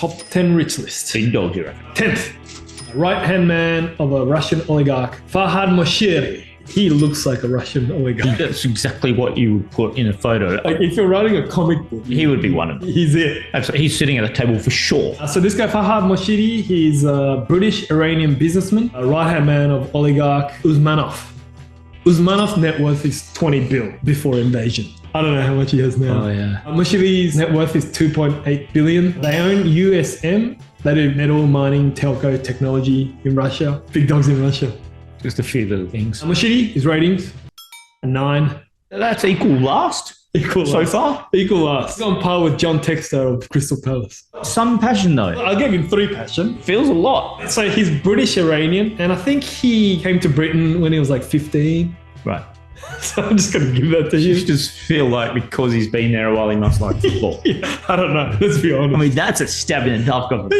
Top 10 rich list. Big dog, you reckon? 10th, right-hand man of a Russian oligarch, Farhad Moshiri. He looks like a Russian oligarch. That's exactly what you would put in a photo. Like if you're writing a comic book, He would be one of them. he's it. Absolutely. He's sitting at the table for sure. So this guy, Farhad Moshiri, he's a British-Iranian businessman, a right-hand man of oligarch Usmanov. Usmanov's net worth is 20 bill before invasion. I don't know how much he has now. Oh, yeah. Moshiri's net worth is 2.8 billion. They own USM. They do metal, mining, telco, technology in Russia. Big dogs in Russia. Just a few little things. Moshiri, his ratings, a 9. That's equal last Equal so last. far. Equal last. He's on par with John Textor of Crystal Palace. Some passion though. I'll give him 3 passion. Feels a lot. So he's British-Iranian, and I think he came to Britain when he was like 15. Right. So I'm just going to give that to You you. just feel like because he's been there a while, he must like football. Yeah, I don't know. Let's be honest. I mean, that's a stab in the dark of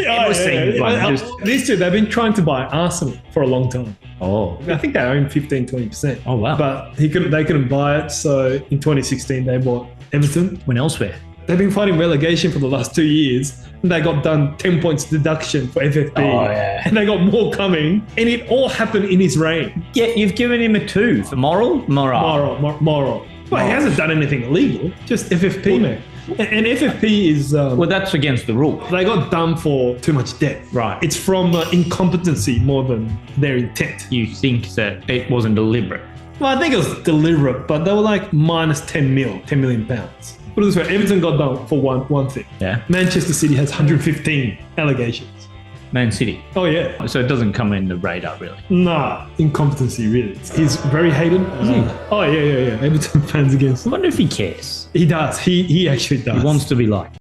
These two, they've been trying to buy Arsenal for a long time. Oh. I think they own 15-20%. Oh, wow. But they couldn't buy it. So in 2016, they bought Everton. Went elsewhere. They've been fighting relegation for the last 2 years. And they got done 10 points deduction for FFP. Oh, yeah. And they got more coming. And it all happened in his reign. Yeah, you've given him a 2 for moral. Moral. Well, he hasn't done anything illegal. Just FFP, mate. And FFP is... Well, that's against the rule. they got done for too much debt. Right. It's from incompetency more than their intent. You think that it wasn't deliberate. Well, I think it was deliberate, but they were like minus 10 million pounds. Put it this way, Everton got done for one thing. Yeah. Manchester City has 115 allegations. Man City. Oh, yeah. So it doesn't come in the radar, really. Nah, incompetency, really. He's very hated. Is he? Oh, yeah. Everton fans against I him. wonder if he cares. He does. He actually does. He wants to be like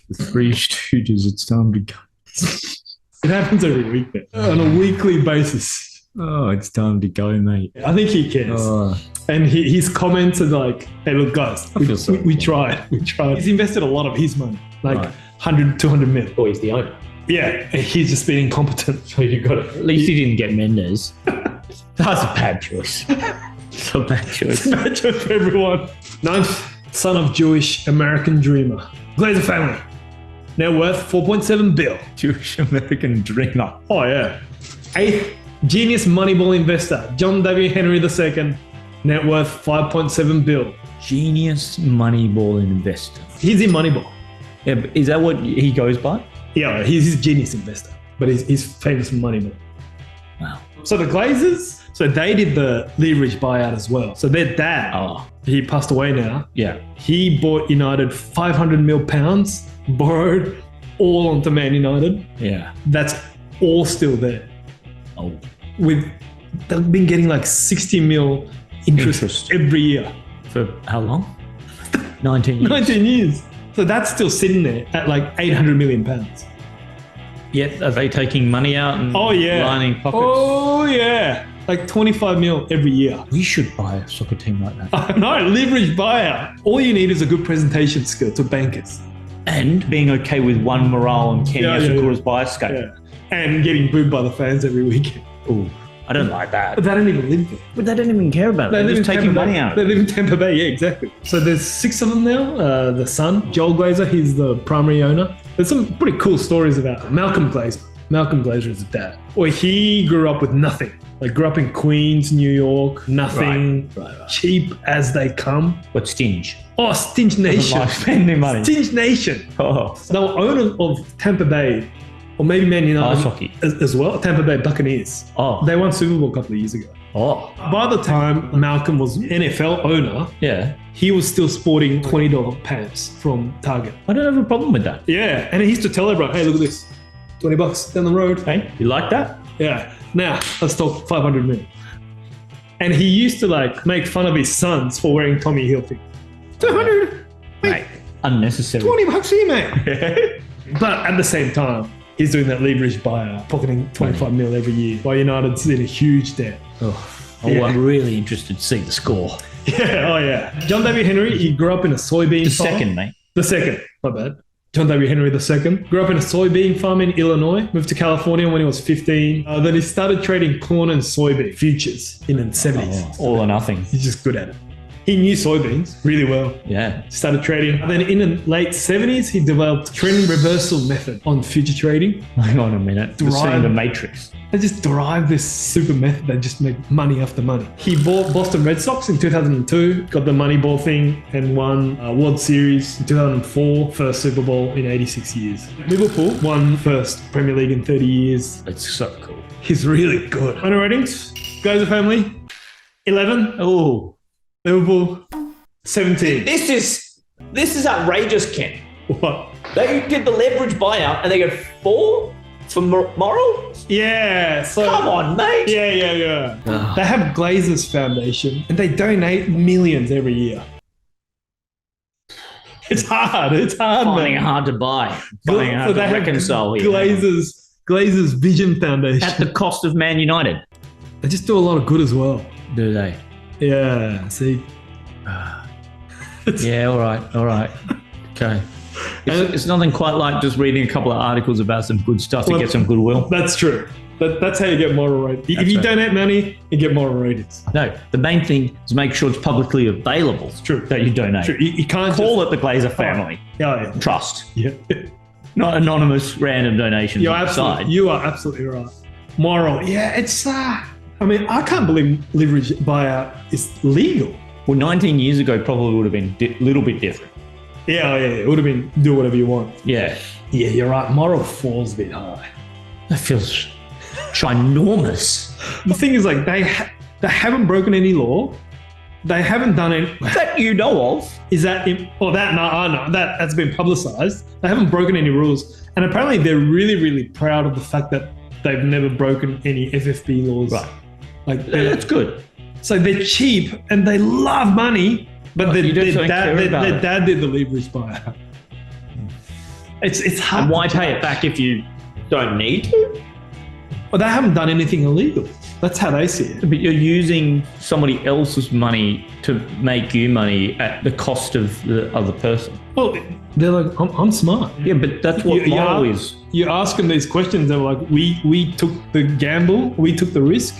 the Three Stooges. It's time to go. It happens every week, man. On a weekly basis. Oh, it's time to go, mate. I think he cares. Oh. And his comments are like, hey, look, guys, feel sorry we for tried. He's invested a lot of his money, like Right. 100, 200 mil. Oh, he's the owner. Yeah, he's just been incompetent. So you got it. At least he didn't get Mendes. That's a bad choice. It's a bad choice. Bad joke for everyone. 9th, son of Jewish American dreamer. Glazer family. Net worth 4.7 bill. Jewish American dreamer. Oh, yeah. 8th, genius Moneyball investor. John W. Henry II. Net worth 5.7 bill. Genius Moneyball investor. He's in Moneyball. Yeah, but is that what he goes by? Yeah, he's a genius investor, but he's famous for Moneyball. Wow. So the Glazers, so they did the leverage buyout as well. So their dad, Oh, he passed away now. yeah. He bought United 500 mil pounds, borrowed all onto Man United. Yeah. That's all still there. Oh, They've been getting like 60 mil interest every year. for how long? 19 years. 19 years. So that's still sitting there at like 800 million pounds. Yeah, are they taking money out and lining pockets? Oh, yeah. Like 25 mil every year. We should buy a soccer team like that. No, leverage buyout. All you need is a good presentation skill to bankers. And being okay with one morale and Kenny Asakura's bias escape. Yeah. And getting booed by the fans every weekend. Ooh, I don't like that. But they don't even live there. But they don't even care about it. They're live just in taking Tampa money Bay. out. They live in Tampa Bay, yeah, exactly. So there's 6 of them now. The son, Joel Glazer, he's the primary owner. There's some pretty cool stories about Malcolm Glazer. Malcolm Glazer is a dad. Well, he grew up with nothing. Like grew up in Queens, New York, nothing. Right. Cheap as they come. But Stinge. Oh, Stinge Nation. Like spending money. Stinge Nation. Oh. They were owners of Tampa Bay, or maybe Man United Ice hockey. as well. Tampa Bay Buccaneers. Oh. They won Super Bowl a couple of years ago. Oh. By the time Malcolm was NFL owner, Yeah. he was still sporting $20 pants from Target. I don't have a problem with that. Yeah, and he used to tell everyone, hey, look at this. $20 down the road. Hey, you like that? Yeah. Now, let's talk 500 million. And he used to like make fun of his sons for wearing Tommy Hilfiger. 200? Mate, unnecessary. $20 here, mate. But at the same time, he's doing that leverage buyout, pocketing 25 mil every year, while United's in a huge debt. I'm really interested to see the score. Yeah, oh yeah. John W. Henry, he grew up in a soybean The farm. second, mate. The second, my bad. John W. Henry II. Grew up in a soybean farm in Illinois. Moved to California when he was 15. Then he started trading corn and soybean futures in the 70s. All or nothing. He's just good at it. He knew soybeans really well. Yeah. Started trading. And then in the late 70s, he developed trend reversal method on future trading. Hang on a minute. We're seeing the Matrix. They just derived this super method that just made money after money. He bought Boston Red Sox in 2002, got the Moneyball thing, and won World Series in 2004, first Super Bowl in 86 years. Liverpool won first Premier League in 30 years. It's so cool. He's really good. Owner ratings, Glazer family, 11. Oh. Liverpool, 17. This is outrageous, Ken. What? They did the leverage buyout and they go 4 for moral? Yeah. So, come on, mate. Yeah. They have Glazers Foundation and they donate millions every year. It's hard. Finding man. it hard to buy. Finding it hard to reconcile here. Glazers Vision Foundation. At the cost of Man United. They just do a lot of good as well. Do they? Yeah, see. Yeah, all right. Okay. It's nothing quite like just reading a couple of articles about some good stuff to get some goodwill. That's true. That's how you get moral ratings. If you donate money, you get moral ratings. No, the main thing is make sure it's publicly available. It's true. That you donate. True. You can't call it the Glazer family. Yeah. Trust. Yeah. Not anonymous random donations. You are absolutely right. Moral. Yeah, it's... I mean, I can't believe leverage buyout is legal. Well, 19 years ago probably would have been a little bit different. Yeah, it would have been do whatever you want. Yeah. Yeah, you're right. Moral falls a bit high. That feels ginormous. The thing is, like, they haven't broken any law. They haven't done it. That you know of. Is that... I know. That's been publicized. They haven't broken any rules. And apparently they're really, really proud of the fact that they've never broken any FFP laws. Right. Like, that's good. So they're cheap and they love money, but their dad did the leverage buyout. It's hard. And why pay it back if you don't need to? Well, they haven't done anything illegal. That's how they see it. But you're using somebody else's money to make you money at the cost of the other person. Well, they're like, I'm smart. Yeah, but that's what moral is. You ask them these questions, they're like, we took the gamble, we took the risk,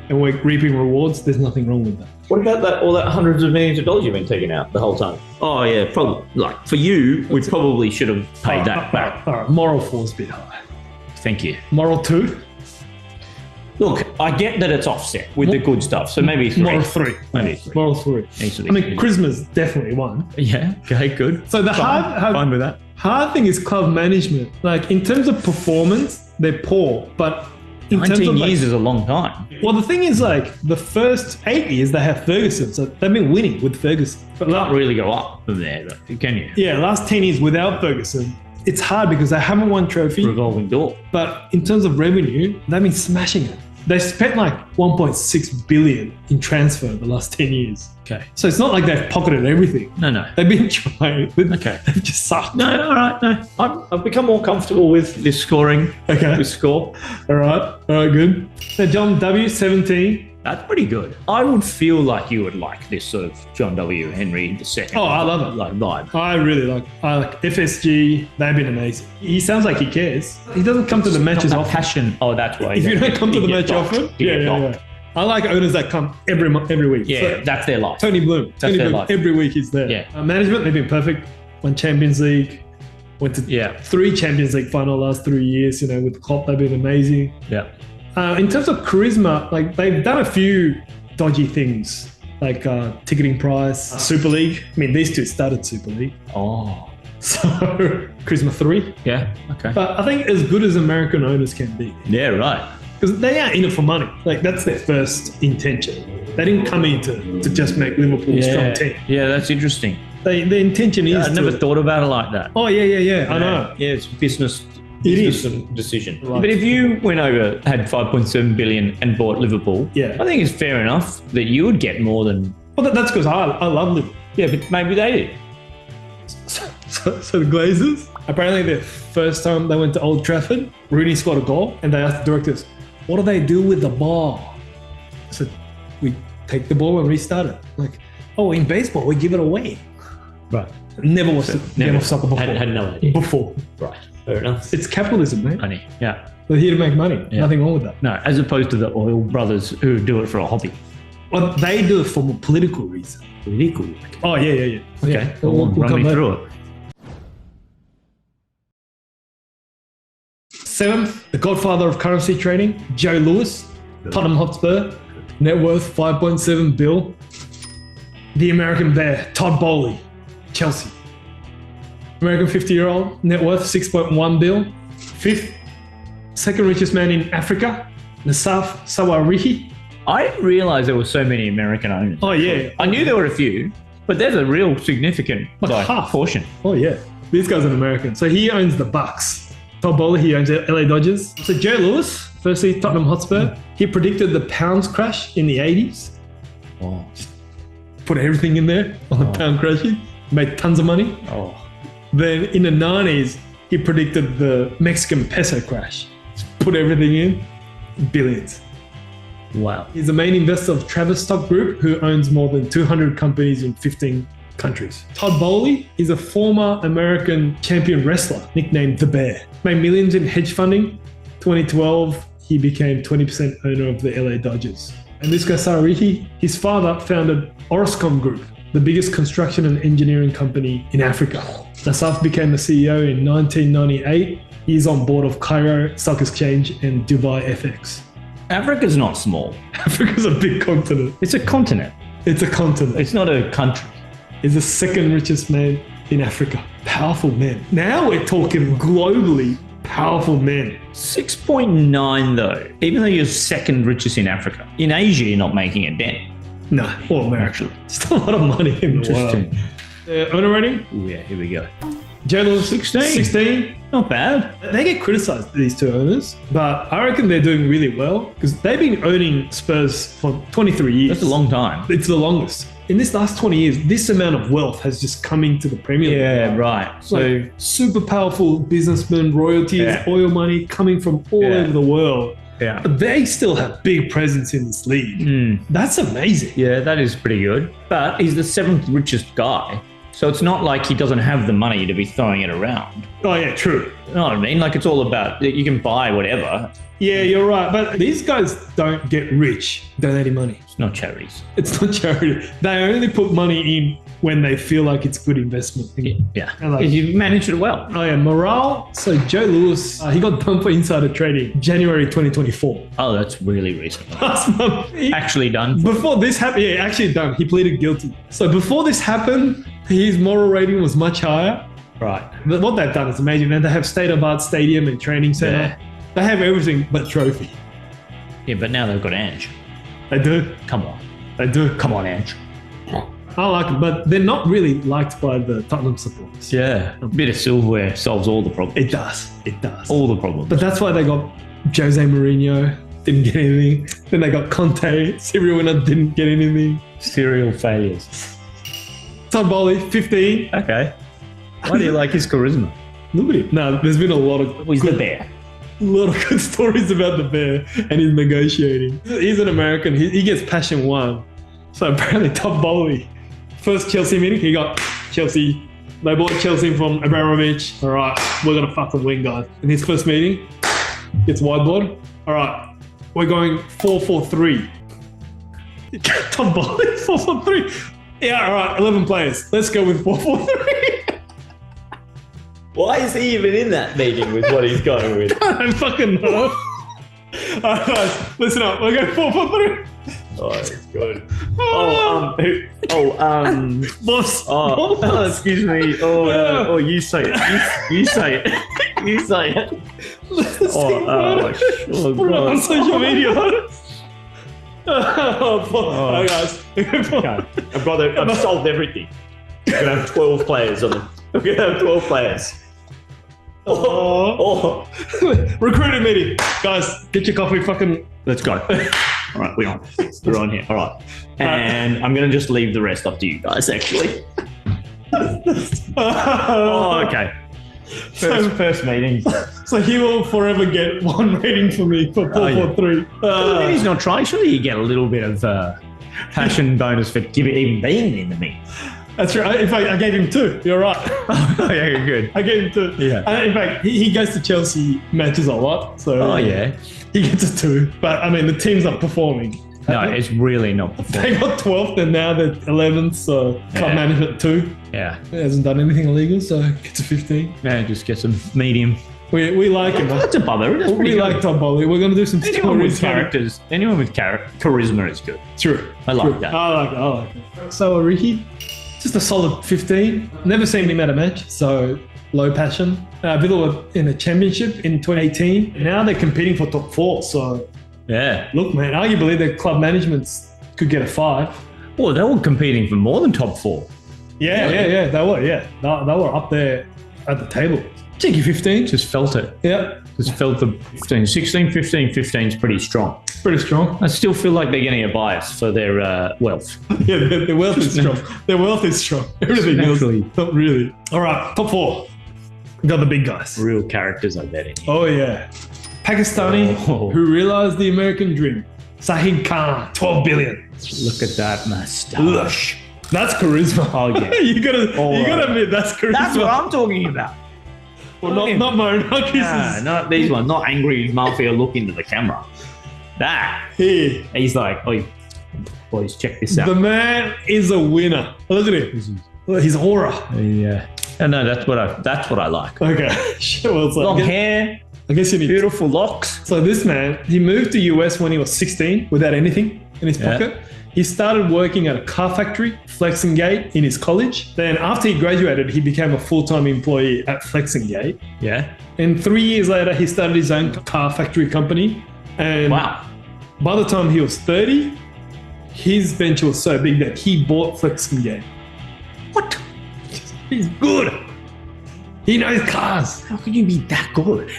and we're reaping rewards. There's nothing wrong with that. What about all that hundreds of millions of dollars you've been taking out the whole time? Oh yeah, probably. Like for you, we probably should have paid that back. All right, moral falls a bit high. Thank you. Moral 2. Look, I get that it's offset with the good stuff, so maybe 3. Moral 3. Maybe 3. Moral 3. I mean, charisma's definitely 1. Yeah. Okay. Good. So the fine with that. Hard thing is club management. Like in terms of performance, they're poor, but. 19 years is a long time. Well, the thing is, like, the first 8 years they have Ferguson, so they've been winning with Ferguson. But can't really go up from there, can you? Yeah, last 10 years without Ferguson, it's hard because they haven't won trophy. Revolving door. But in terms of revenue, they've been smashing it. They spent like 1.6 billion in transfer the last 10 years. Okay. So it's not like they've pocketed everything. No. They've been trying. Okay. They've just sucked. No, all right. No. I've become more comfortable with this scoring. Okay. This score. All right, good. Now, John W, 17. That's pretty good. I would feel like you would like this sort of John W. Henry II. Oh, I love it. Like vibe. I like FSG. They've been amazing. He sounds like he cares. He doesn't come to the matches often. Passion. Oh, that's why. If you don't come to the match often, yeah. I like owners that come every week. Yeah, so, that's their life. Tony Bloom. That's their life. Every week he's there. Yeah. Management, they've been perfect. Won Champions League. Went to 3 Champions League final last 3 years. You know, with Klopp, they've been amazing. Yeah. In terms of charisma, like they've done a few dodgy things, like ticketing price, Super League. I mean, these two started Super League. Oh. So, charisma 3. Yeah, okay. But I think as good as American owners can be. Yeah, right. Because they are in it for money. Like, that's their first intention. They didn't come in to just make Liverpool a strong team. Yeah, that's interesting. The intention is I never thought about it like that. Oh, yeah. I know. Yeah, it's business. It is a decision. Right. But if you went over, had 5.7 billion and bought Liverpool, I think it's fair enough that you would get more than... Well, that's because I love Liverpool. Yeah, but maybe they did. So the Glazers, apparently the first time they went to Old Trafford, Rooney scored a goal and they asked the directors, what do they do with the ball? I said, we take the ball and restart it. Like, oh, in baseball, we give it away. Right. Never watched the game of soccer before. Had no idea. Before. Right. Fair enough. It's capitalism, mate. Money. Yeah. They're here to make money. Yeah. Nothing wrong with that. No, as opposed to the oil brothers who do it for a hobby. Well, they do it for a political reason. Political. Oh, yeah. Okay. We'll Run come me back. through it. Seventh, the godfather of currency trading, Joe Lewis, Tottenham Hotspur, net worth 5.7 bill. The American Bear, Todd Bowley, Chelsea. American 50-year-old, net worth 6.1 bill. Fifth, second richest man in Africa, Nassaf Sawarihi. I didn't realize there were so many American owners. Oh, yeah. I knew there were a few, but there's a real significant half. portion. Oh, yeah. This guy's an American. So he owns the Bucks. Todd Bowley, he owns the LA Dodgers. So Joe Lewis, firstly, Tottenham Hotspur. He predicted the pounds crash in the 80s. Oh. Put everything in there on the pound crashing. Made tons of money. Oh. Then in the 90s, he predicted the Mexican peso crash. Put everything in. Billions. Wow. He's the main investor of Travis Stock Group, who owns more than 200 companies in 15 countries. Todd Bowley is a former American champion wrestler, nicknamed The Bear. Made millions in hedge funding. 2012, he became 20% owner of the LA Dodgers. And this guy, Sawarihi, his father founded Orascom Group, the biggest construction and engineering company in Africa. Nassaf became the CEO in 1998. He's on board of Cairo Stock Exchange and Dubai FX. Africa's not small. Africa's a big continent. It's a continent. It's a continent. It's not a country. He's the second richest man in Africa. Powerful man. Now we're talking globally powerful men. 6.9 though, even though you're second richest in Africa. In Asia, you're not making a dent. No, well, America. Still a lot of money in the world. Interesting. Owner rating? Oh yeah, here we go. Joe Lewis, 16. 16. Not bad. They get criticised, these two owners, but I reckon they're doing really well because they've been owning Spurs for 23 years. That's a long time. It's the longest. In this last 20 years, this amount of wealth has just come into the Premier League. Yeah, right. So Like, super powerful businessmen, royalties, Yeah. oil money coming from all Yeah. over the world. yeah. But they still have big presence in this league. Mm. That's amazing. Yeah, that is pretty good. But he's the seventh richest guy. So it's not like he doesn't have the money to be throwing it around. Oh, yeah, true. You know what I mean? Like it's all about, you can buy whatever. Yeah, you're right. But these guys don't get rich donating money. It's not charities. It's not charity. They only put money in when they feel like it's good investment. Yeah. And like- You managed it well. Oh, yeah, morale. So Joe Lewis, he got done for insider trading January 2024. Oh, that's really recent. Last month. Actually done. Before this happened, yeah, actually done. He pleaded guilty. So before this happened, his moral rating was much higher. Right. But what they've done is amazing, man. They have state-of-art stadium and training center. Yeah. They have everything but trophy. Yeah, but now they've got Ange. They do. Come on. They do. Come on, Ange. I like it, but they're not really liked by the Tottenham supporters. Yeah. A bit of silverware solves all the problems. It does. It does. All the problems. But that's why they got Jose Mourinho, didn't get anything. Then they got Conte, serial winner, didn't get anything. Serial failures. Todd Bowley, 15. Okay. Why do you like his charisma? Look at him. No, there's been a lot of He's the bear. good stories about the Bear and his negotiating. He's an American. He gets passion one. So apparently Todd Bowley, first Chelsea meeting, he got Chelsea. They bought Chelsea from Abramovich. All right, we're going to fucking win, guys. In his first meeting, gets whiteboard. All right, we're going 4-4-3. Todd Bowley, 4-4-3. Yeah, all right, 11 players. Let's go with 4-4-3. Why is he even in that meeting with what he's going with? I don't fucking know. All right, guys, listen up. We're going 4-4-3. Oh, it's good. Boss. Excuse me. You say it. You say it. You say it. Put it on social media. Alright, guys. Okay. I've solved everything. We're gonna have 12 players on them. We're gonna have 12 players. Recruiting meeting. Guys, get your coffee, fucking. Let's go. All right, we're on. We're on here. All right. And I'm going to just leave the rest up to you guys, actually. Okay. First meeting. So he will forever get one rating for me for 4-4-3. He's not trying. Surely you get a little bit of passion bonus for even being in the meeting. That's right. In fact, I gave him 2. You're right. Yeah, good. I gave him 2. Yeah. In fact, he goes to Chelsea matches a lot. So Oh, yeah. he gets a 2. But I mean, the team's not performing. No, it's really not performing. They got 12th and now they're 11th, so club management 2. Yeah. He hasn't done anything illegal, so gets a 15. Yeah, just get some medium. We like him. That's above average. That's We like Tom Bowley. We're going to do some Anyone with stories. characters, anyone with charisma is good. True. I like that. I like it. So Ricky, just a solid 15. Never seen him at a match, so low passion. Villa were in a championship in 2018. Now they're competing for top 4. So Yeah. look, man, arguably their club managements could get a 5. Well, they were competing for more than top 4. Yeah. They were. Yeah, they were up there at the table. Cheeky 15. Just felt it. Yeah, Just felt the 15. 16, 15, 15 is pretty strong. pretty strong. I still feel like they're getting a bias for their wealth. Yeah, their wealth is strong. Their wealth is strong. Everything else, Naturally. not really. All right, top 4. We got the big guys. Real characters, I bet. Oh yeah, Pakistani Oh. who realized the American dream. Sahid Khan, 12 billion. Look at that mustache. That's charisma. Oh, yeah. you gotta admit that's charisma. That's what I'm talking about. Well, not Marinakis. Nah, not these ones. Not angry mafia look into the camera. That. Here, He's like, oh, boys, check this out. the man is a winner. Look at him. Look at his aura. Yeah. No, that's what I like. Okay, sure. Well, Long hair, I guess you need. beautiful locks. So this man, he moved to US when he was 16 without anything in his pocket. He started working at a car factory, Flexing Gate, in his college. Then after he graduated, he became a full-time employee at Flexing Gate. Yeah. And 3 years later, he started his own car factory company. And Wow. by the time he was 30, his venture was so big that he bought Flexing Gate. What? He's good. He knows cars. How could you be that good?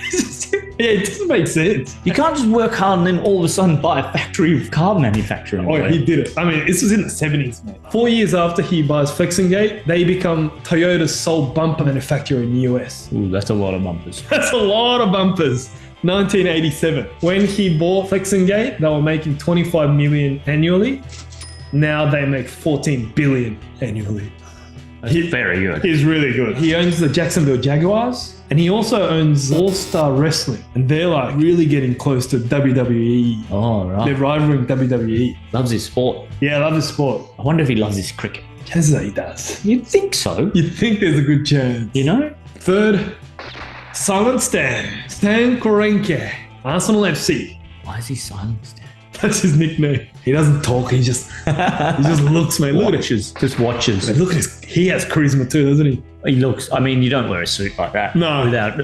Yeah, it doesn't make sense. You can't just work hard and then all of a sudden buy a factory of car manufacturing. Oh, he did it. I mean, this was in the 70s, man. 4 years after he buys Flexing Gate, they become Toyota's sole bumper manufacturer in the US. Ooh, that's a lot of bumpers. That's a lot of bumpers. 1987. When he bought Flexing Gate, they were making 25 million annually. Now they make 14 billion annually. That's very good. He's really good. He owns the Jacksonville Jaguars, and he also owns All Star Wrestling, and they're like really getting close to WWE. Oh, right. They're rivaling WWE. Loves his sport. Yeah, I love his sport. I wonder if he loves his cricket. Chances are he does. You'd think so. You'd think there's a good chance. You know? Third, Silent Stan. Stan Kroenke, Arsenal FC. Why is he silent? That's his nickname. He doesn't talk. He just looks, mate. Look at it. Just watches. Look at his. He has charisma too, doesn't he? He looks. I mean, you don't wear a suit like that. No. Without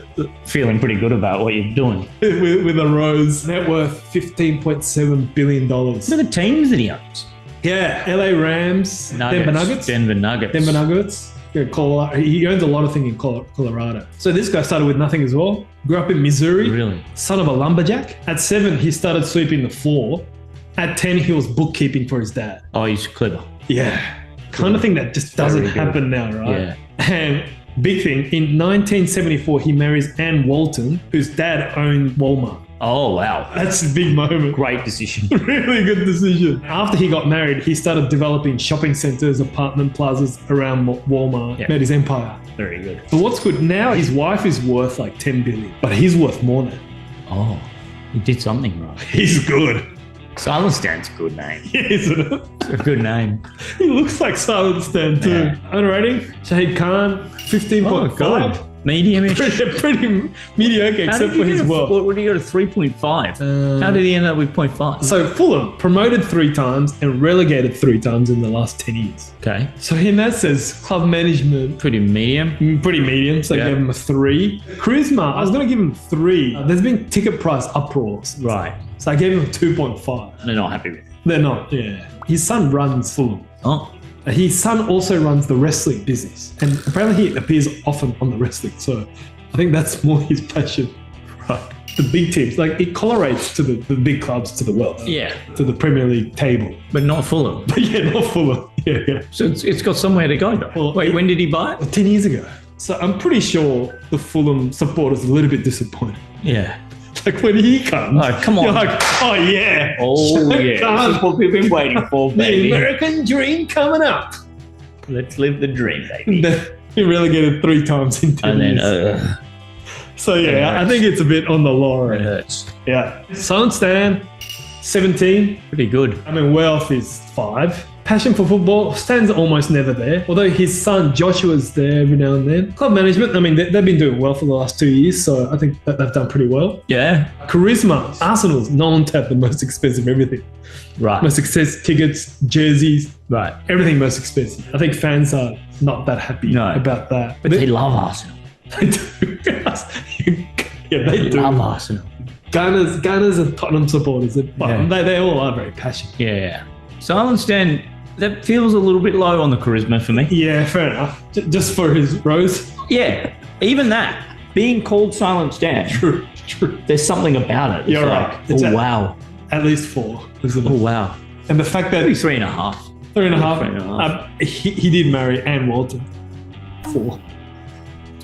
feeling pretty good about what you're doing. With a rose. Net worth $15.7 billion. Look at the teams that he owns. Yeah, LA Rams, Denver Nuggets. Denver Nuggets. Denver Nuggets. Yeah, Colorado. He owns a lot of things in Colorado. So this guy started with nothing as well. Grew up in Missouri. Really? Son of a lumberjack. At 7, he started sweeping the floor. At 10, he was bookkeeping for his dad. Oh, he's clever. Yeah. Kind of thing that just doesn't Very good. happen now, right? Yeah. And big thing, in 1974, he marries Ann Walton, whose dad owned Walmart. Oh, wow. That's a big moment. Great decision. Really good decision. After he got married, he started developing shopping centers, apartment plazas around Walmart. Yeah. Made his empire. Very good. But what's good now, his wife is worth like 10 billion, but he's worth more now. Oh, he did something right. He's good. Silent Stan's a good name. Isn't it? It's a good name. He looks like Silent Stan too. Yeah. Owner rating, Shahid Khan, 15.5. Medium-ish. Pretty mediocre, except for his wealth. What did he go to 3.5? How did he end up with 0.5? So Fulham promoted 3 times and relegated 3 times in the last 10 years. Okay. So in that sense, club management, Pretty medium. pretty medium. So I Yeah. gave him a 3. Charisma, I was going to give him 3. There's been ticket price uproars. Right. So I gave him a 2.5. They're not happy with it. They're not, yeah. His son runs Fulham. Oh. His son also runs the wrestling business. And apparently he appears often on the wrestling. So I think that's more his passion. Right. The big teams, like it correlates to the big clubs, to the wealth. Yeah. To the Premier League table. But not Fulham. But yeah, not Fulham. Yeah. So it's got somewhere to go, though. Well, Wait, when did he buy it? 10 years ago. So I'm pretty sure the Fulham supporters are a little bit disappointed. Yeah. Like when he comes, Oh, come on. you're like, oh yeah. Oh, yeah. Come This is what we've been waiting for, The baby. American dream coming up. Let's live the dream, baby. He relegated 3 times in 10 And then, years. So yeah, I think it's a bit on the lower it end. hurts. Yeah. Silent Stan, 17. Pretty good. I mean, wealth is 5. Passion for football stands almost never there. Although his son Joshua's there every now and then. Club management, I mean, they've been doing well for the last 2 years, so I think that they've done pretty well. Yeah. Charisma, Arsenal's known to have the most expensive everything. Right. Most expensive tickets, jerseys, Right. everything most expensive. I think fans are not that happy about that. But they love Arsenal. They do. Yeah, they do. Love Arsenal. Gunners and Tottenham supporters, Yeah. they all are very passionate. Yeah. Silent Stan, that feels a little bit low on the charisma for me. Yeah, fair enough. Just for his rose. Yeah. Even that. Being called Silent Stan. True. There's something about it. It's You're like, right. It's wow. At least 4. Oh, wow. And the fact that Maybe 3.5. 3.5. He did marry Anne Walton. 4.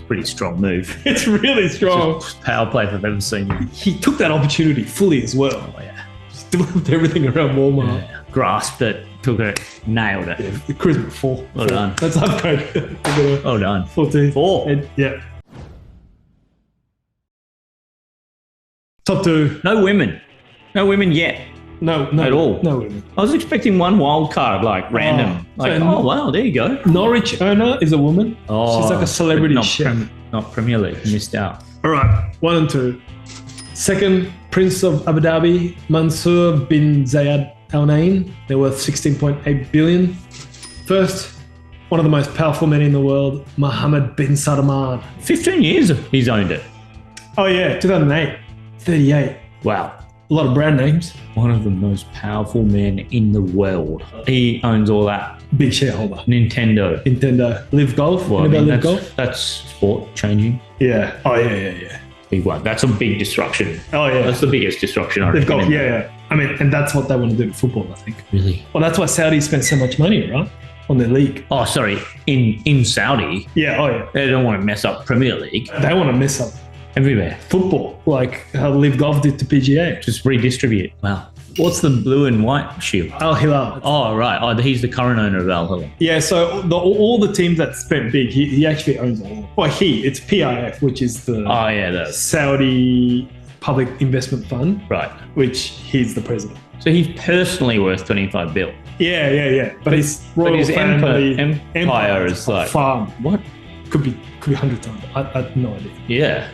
Pretty strong move. It's really strong. Power play if I've ever seen it. He took that opportunity fully as well. Oh, yeah. Just delivered everything around Walmart. Yeah. Grasped it, took it, nailed it. Yeah, the charisma 4. Well done. That's upgrade. Well done. 14. 4. And, yeah. Top 2. No women. No women yet. No, At all. No women. I was expecting one wild card, like random. Wow, there you go. Norwich owner is a woman. Oh, She's like a celebrity not chef. Not Premier League. Missed out. All right, 1 and 2. Second, Prince of Abu Dhabi, Mansour bin Zayed Al Nahyan. They're worth 16.8 billion. First, one of the most powerful men in the world, Mohammed bin Salman. 15 years he's owned it. Oh yeah, 2008, 38. Wow. A lot of brand names. One of the most powerful men in the world. He owns all that. Big shareholder. Nintendo. Live Golf. Well, You know about Live that's, Golf? that's sport changing. Yeah. Oh yeah. Big one. That's a big disruption. Oh yeah. That's the biggest disruption I Live reckon. Golf. Yeah. I mean, and that's what they want to do in football, I think. Really? Well, that's why Saudi spend so much money, right, on their league. Oh, sorry. In Saudi, Yeah. Oh yeah. they don't want to mess up Premier League. They want to mess up Everywhere. football, like how Live Golf did to PGA. Just redistribute. Wow. What's the blue and white shield? Al Hilal. Oh, right. Oh, he's the current owner of Al Hilal. Yeah, so all the teams that spent big, he actually owns all. Well, it's PIF, which is the Oh, yeah. That's Saudi Public Investment Fund, right. which he's the president. So he's personally worth 25 bill. Yeah. But his royal his family empire is like farm. what? Could be 100 times. I have no idea. Yeah.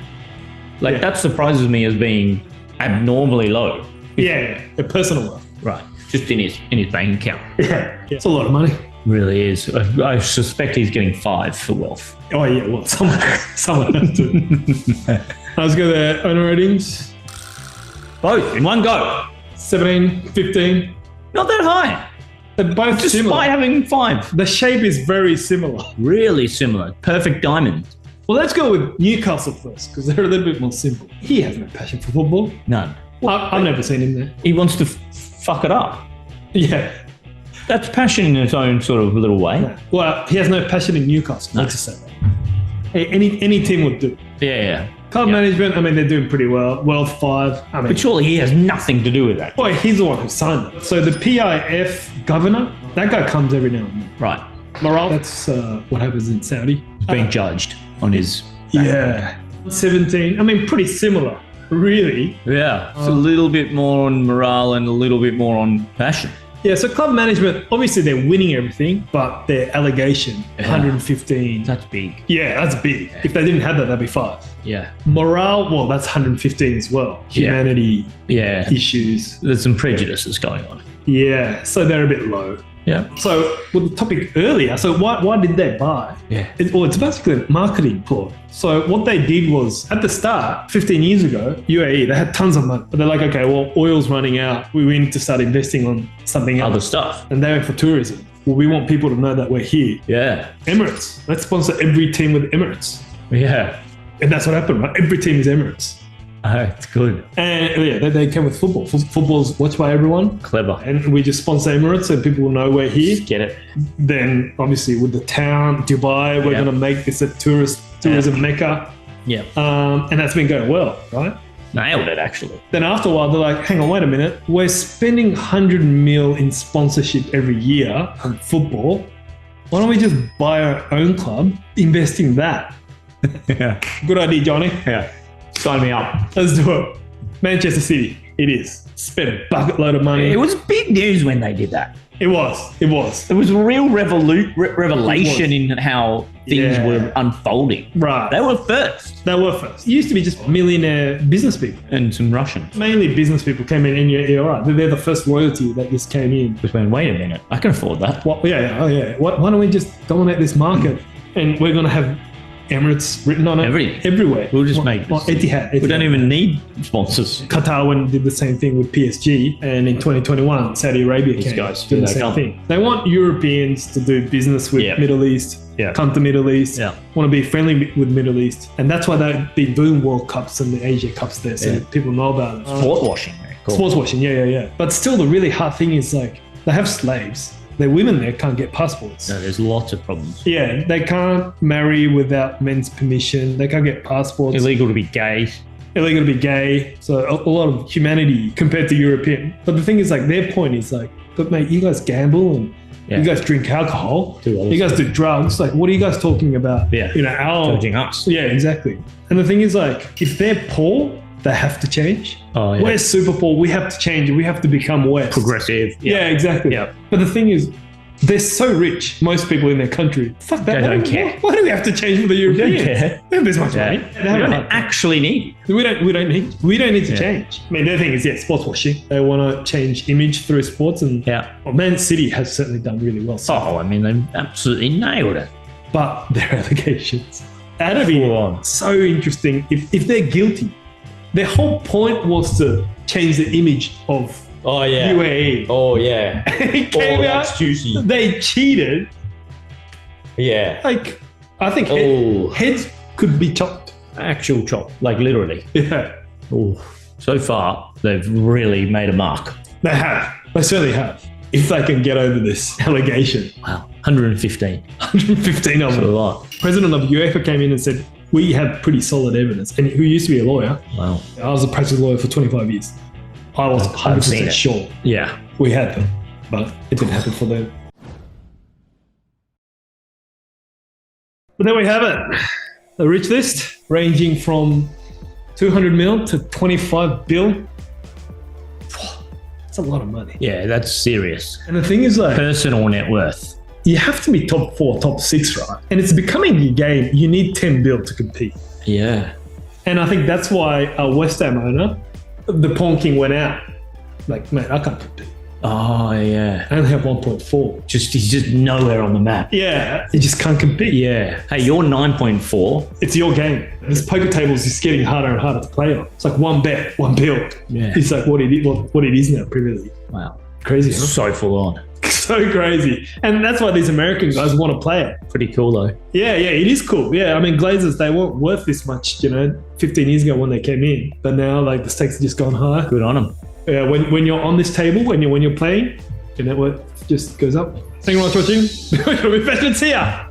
Like Yeah. that surprises me as being abnormally low. Yeah, a personal wealth. Right. Just in his bank account. Yeah, it's a lot of money. Really is. I suspect he's getting 5 for wealth. Oh yeah, well, someone has to. Let's go there. Owner ratings. Both in one go. 17, 15. Not that high. They're both Despite similar. having 5. The shape is very similar. Really similar. Perfect diamond. Well, let's go with Newcastle first because they're a little bit more simple. He has no passion for football. None. I've never seen him there. He wants to fuck it up. Yeah. That's passion in its own sort of little way. No. Well, he has no passion in Newcastle. No. Let's just say that. Any team would do. Yeah. Club management, I mean, they're doing pretty well. Wealth 5. I mean, But surely he has nothing to do with that. boy, he's the one who signed it. So the PIF governor, that guy comes every now and then. Right. Morale, that's what happens in Saudi. He's being judged on his. Yeah. 17. I mean, pretty similar, really. Yeah. It's a little bit more on morale and a little bit more on passion. Yeah, so club management, obviously they're winning everything, but their allegation, 115. That's big. Yeah, that's big. If they didn't have that, that'd be 5. Yeah. Morale, well, that's 115 as well. Yeah. Humanity Yeah. issues. There's some prejudices going on. Yeah, so they're a bit low. Yeah. So with the topic earlier, so why did they buy? Yeah. It's basically a marketing ploy. So what they did was, at the start, 15 years ago, UAE, they had tons of money. But they're like, okay, well, oil's running out. We need to start investing on something else. Other stuff. And they went for tourism. Well, we want people to know that we're here. Yeah. Emirates. Let's sponsor every team with Emirates. Yeah. And that's what happened, right? Every team is Emirates. It's good. And yeah, they came with football. Football's watched by everyone. Clever. And we just sponsor Emirates so people will know we're here. Get it. Then obviously with the town, Dubai, we're Yeah. going to make this a tourism mecca. Yeah. And that's been going well, right? Nailed it, actually. Then after a while, they're like, hang on, wait a minute. We're spending 100 mil in sponsorship every year on football. Why don't we just buy our own club, invest in that? Yeah. Good idea, Johnny. Yeah. Sign me up. Let's do it. Manchester City. It is. Spent a bucket load of money. It was big news when they did that. It was. It was a real revelation in how things were unfolding. Right. They were first. It used to be just millionaire business people. And some Russians. Mainly business people came in, and you're right. They're the first royalty that just came in. Just went, wait a minute, I can afford that. Oh yeah. Why don't we just dominate this market? And we're going to have Emirates written on it everywhere. We'll just make Etihad. We don't even need sponsors. Qatar went and did the same thing with PSG, and in 2021, Saudi Arabia These guys did the same thing. They want Europeans to do business with Middle East, come to Middle East, want to be friendly with Middle East, and that's why they've been doing World Cups and the Asia Cups there, so people know about it. Sport washing. Cool. Sports washing, yeah. But still, the really hard thing is like they have slaves. The women there can't get passports. No, there's lots of problems. Yeah, they can't marry without men's permission. They can't get passports. Illegal to be gay. So a lot of humanity compared to European. But the thing is, like, their point is like, but mate, you guys gamble and you guys drink alcohol. You guys do drugs. Like, what are you guys talking about? Yeah, judging us. Yeah, exactly. And the thing is, like, if they're poor, they have to change. Oh, yeah. We're super poor. We have to change. We have to become West. Progressive. Yeah, exactly. Yeah. But the thing is, they're so rich, most people in their country. Fuck that. They don't care. Why do we have to change for the Europeans? They don't care. They have this much money. We don't actually need it. We don't need to change. I mean, their thing is, sports washing. They want to change image through sports. And Man City has certainly done really well. I mean, they absolutely nailed it. But their allegations. That'd be so interesting if they're guilty. Their whole point was to change the image of UAE. Oh, yeah. It came out. That's juicy. They cheated. Yeah. Like, I think heads could be chopped. Actual chop, like literally. Yeah. Oh, so far, they've really made a mark. They have. They certainly have. If they can get over this allegation. Wow. 115. 115 of them. That's a lot. President of UEFA came in and said, we have pretty solid evidence. And who used to be a lawyer. Wow. I was a practice lawyer for 25 years. I was 100% sure. Yeah. We had them, but it didn't happen for them. But there we have it. The rich list ranging from 200 mil to 25 bill. That's a lot of money. Yeah, that's serious. And the thing is, like, personal net worth. You have to be top 4, top 6, right? And it's becoming a game. You need 10 bill to compete. Yeah. And I think that's why a West Ham owner, the Pawn King, went out. Like, mate, I can't compete. Oh, yeah. I only have 1.4. He's just nowhere on the map. Yeah. You just can't compete. Yeah. Hey, you're 9.4. It's your game. This poker table is just getting harder and harder to play on. It's like one bet, one bill. Yeah. It's like what it is now, Premier League. Wow. Crazy, huh? So full on. So crazy. And that's why these American guys want to play it. Pretty cool, though. Yeah, it is cool. Yeah, I mean, Glazers, they weren't worth this much, 15 years ago when they came in. But now, like, the stakes have just gone higher. Good on them. Yeah, when you're on this table, when you're playing, your net worth just goes up. Thank you very much for watching. We'll be back here.